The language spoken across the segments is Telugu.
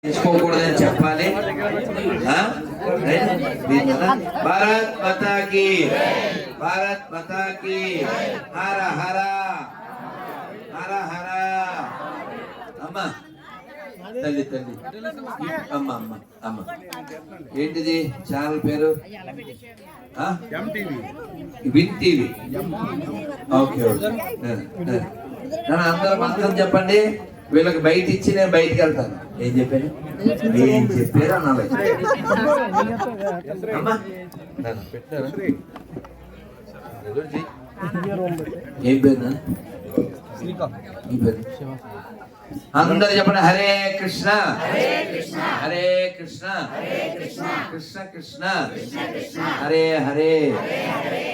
తీసుకోకూడదని చెప్పాలి. భారత్ మాతాకి, భారత్ మాతాకి, హర హర హర హర. అమ్మ తల్లి తల్లి అమ్మ అమ్మ అమ్మ ఏంటిది ఛానల్ పేరు? Win TV. Okay okay. అందరూ మంత్రం చెప్పండి. వీళ్ళకి బయట ఇచ్చి నేను బయటికి వెళ్తాను. ఏం చెప్పాను? ఏం చెప్పారు అనాలి. ఏం పేరు? అందరు చెప్పండి. హరే కృష్ణ హరే కృష్ణ కృష్ణ కృష్ణ హరే హరే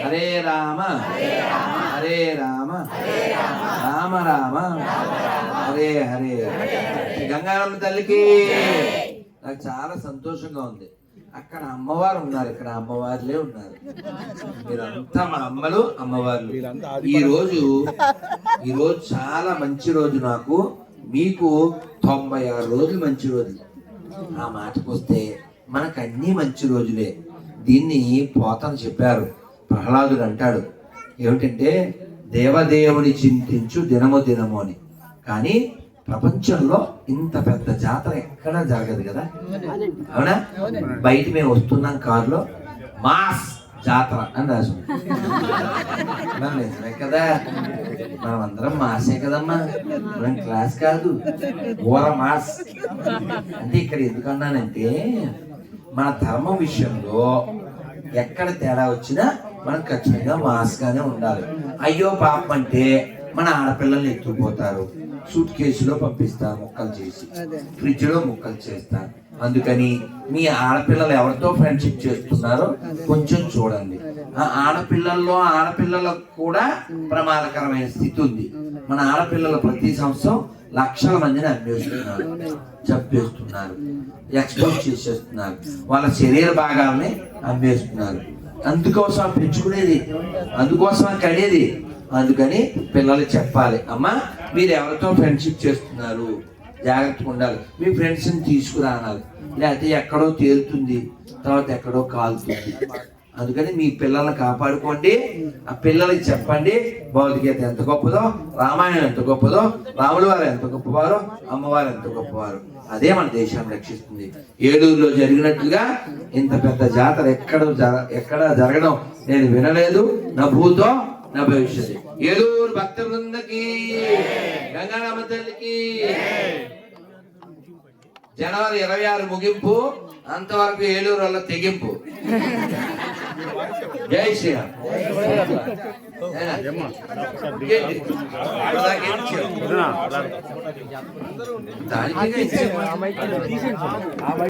హరే రామ హరే రామ రామ రామ హరే హరే. గంగారమ్మ తల్లికి నాకు చాలా సంతోషంగా ఉంది. అక్కడ అమ్మవారు ఉన్నారు, ఇక్కడ అమ్మవారులే ఉన్నారు. మీరంతా మా అమ్మలు అమ్మవార్లు. ఈ రోజు చాలా మంచి రోజు. నాకు మీకు 96 రోజులు మంచి రోజులు. ఆ మాటకు వస్తే మనకు అన్నీ మంచి రోజులే. దీన్ని పోతన చెప్పారు. ప్రహ్లాదుడు అంటాడు ఏమిటంటే, దేవదేవుని చింతించు దినము దినము అని. కానీ ప్రపంచంలో ఇంత పెద్ద జాతర ఎక్కడా జరగదు కదా, అవునా? బయట మేము వస్తున్నాం కారులో, మాస్ జాతర అని రాసు నిజమే కదా. మనం అందరం మాసే కదమ్మా, మనం క్లాస్ కాదు, ఊర మాస్. అంటే ఇక్కడ ఎందుకన్నానంటే, మన ధర్మం విషయంలో ఎక్కడ తేడా వచ్చినా మనం ఖచ్చితంగా మాస్గానే ఉండాలి. అయ్యో పాపం అంటే మన ఆడపిల్లల్ని ఎత్తుకుపోతారు, సూట్ కేసులో పంపిస్తారు ముక్కలు చేసి, ఫ్రిడ్జ్ లో ముక్కలు చేస్తారు. అందుకని మీ ఆడపిల్లలు ఎవరితో ఫ్రెండ్షిప్ చేస్తున్నారో కొంచెం చూడండి. ఆ ఆడపిల్లలకు కూడా ప్రమాదకరమైన స్థితి ఉంది. మన ఆడపిల్లలు ప్రతి సంవత్సరం లక్షల మందిని అమ్మేస్తున్నారు, చంపేస్తున్నారు, ఎక్స్పోజ్ చేసేస్తున్నారు, వాళ్ళ శరీర భాగాలని అమ్మేస్తున్నారు. అందుకోసం పెంచుకునేది, అందుకోసం కడేది. అందుకని పిల్లలు చెప్పాలి, అమ్మా మీరు ఎవరితో ఫ్రెండ్షిప్ చేస్తున్నారు, జాగ్రత్తగా ఉండాలి. మీ ఫ్రెండ్స్ని తీసుకురానాలి, లేకపోతే ఎక్కడో తేలుతుంది, తర్వాత ఎక్కడో కాలుతుంది. అందుకని మీ పిల్లల్ని కాపాడుకోండి. ఆ పిల్లలకి చెప్పండి భగవద్గీత ఎంత గొప్పదో, రామాయణం ఎంత గొప్పదో, రాముల వారు ఎంత గొప్పవారో, అమ్మవారు ఎంత గొప్పవారు. అదే మన దేశాన్ని రక్షిస్తుంది. ఏలూరులో జరిగినట్లుగా ఇంత పెద్ద జాతర ఎక్కడ జరగడం నేను వినలేదు. నా భూతో నా భవిష్యత్. ఏలూరు భక్త బృందకి, గంగారామ తల్లికి. జనవరి 26 ముగింపు, అంతవరకు ఏలూరు వల్ల తెగింపు. జై శ్రీరామ్. దానికి